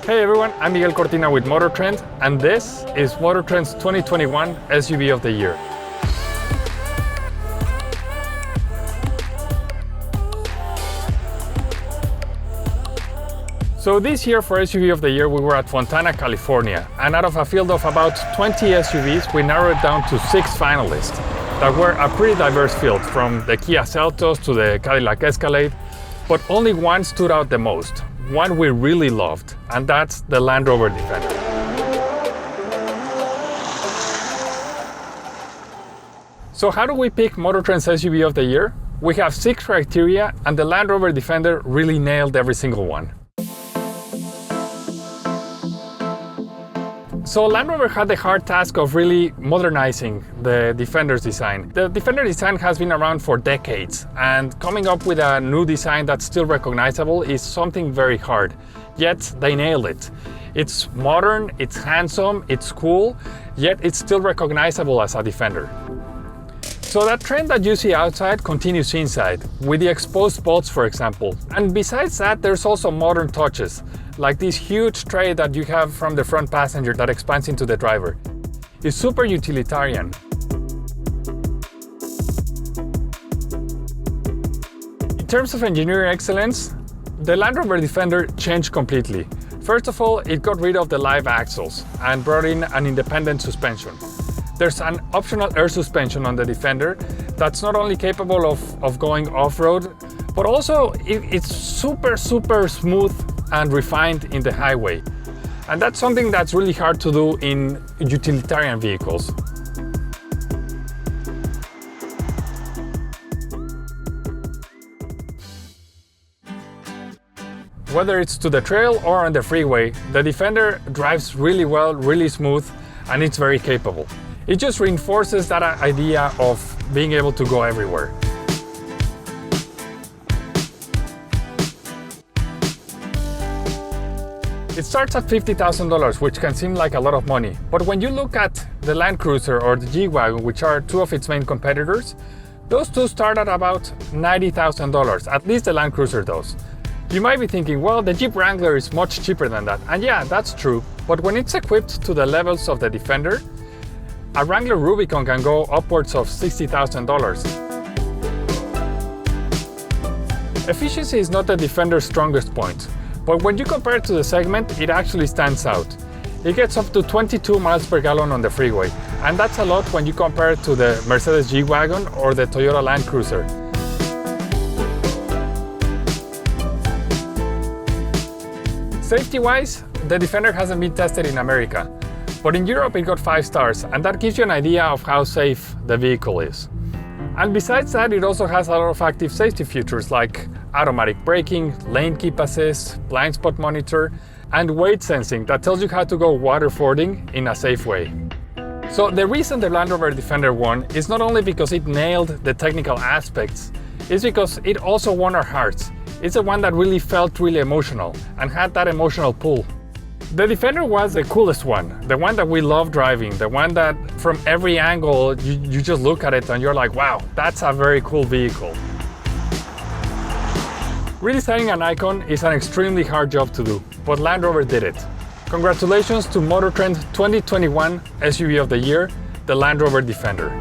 Hey everyone, I'm Miguel Cortina with MotorTrend, and this is MotorTrend's 2021 SUV of the Year. So this year for SUV of the Year we were at Fontana, California, and out of a field of about 20 SUVs we narrowed down to 6 finalists that were a pretty diverse field, from the Kia Seltos to the Cadillac Escalade, but only one stood out the most. One we really loved, and that's the Land Rover Defender. So how do we pick MotorTrend's SUV of the Year? We have 6 criteria, and the Land Rover Defender really nailed every single one. So Land Rover had the hard task of really modernizing the Defender's design. The Defender design has been around for decades, and coming up with a new design that's still recognizable is something very hard. Yet they nailed it. It's modern, it's handsome, it's cool, yet it's still recognizable as a Defender. So that trend that you see outside continues inside, with the exposed bolts, for example. And besides that, there's also modern touches, like this huge tray that you have from the front passenger that expands into the driver. It's super utilitarian. In terms of engineering excellence, the Land Rover Defender changed completely. First of all, it got rid of the live axles and brought in an independent suspension. There's an optional air suspension on the Defender that's not only capable of going off-road, but also it's super smooth and refined in the highway. And that's something that's really hard to do in utilitarian vehicles. Whether it's to the trail or on the freeway, the Defender drives really well, really smooth, and it's very capable. It just reinforces that idea of being able to go everywhere. It starts at $50,000, which can seem like a lot of money, but when you look at the Land Cruiser or the G-Wagon, which are two of its main competitors, those two start at about $90,000, at least the Land Cruiser does. You might be thinking, well, the Jeep Wrangler is much cheaper than that, and yeah, that's true, but when it's equipped to the levels of the Defender, a Wrangler Rubicon can go upwards of $60,000. Efficiency is not the Defender's strongest point, but when you compare it to the segment, it actually stands out. It gets up to 22 miles per gallon on the freeway, and that's a lot when you compare it to the Mercedes G-Wagon or the Toyota Land Cruiser. Safety-wise, the Defender hasn't been tested in America, but in Europe it got 5 stars, and that gives you an idea of how safe the vehicle is. And besides that, it also has a lot of active safety features like automatic braking, lane keep assist, blind spot monitor, and weight sensing that tells you how to go water fording in a safe way. So the reason the Land Rover Defender won is not only because it nailed the technical aspects, it's because it also won our hearts. It's the one that really felt really emotional and had that emotional pull. The Defender was the coolest one, the one that we love driving, the one that from every angle you just look at it and you're like, wow, that's a very cool vehicle. Redesigning an icon is an extremely hard job to do, but Land Rover did it. Congratulations to MotorTrend 2021 SUV of the Year, the Land Rover Defender.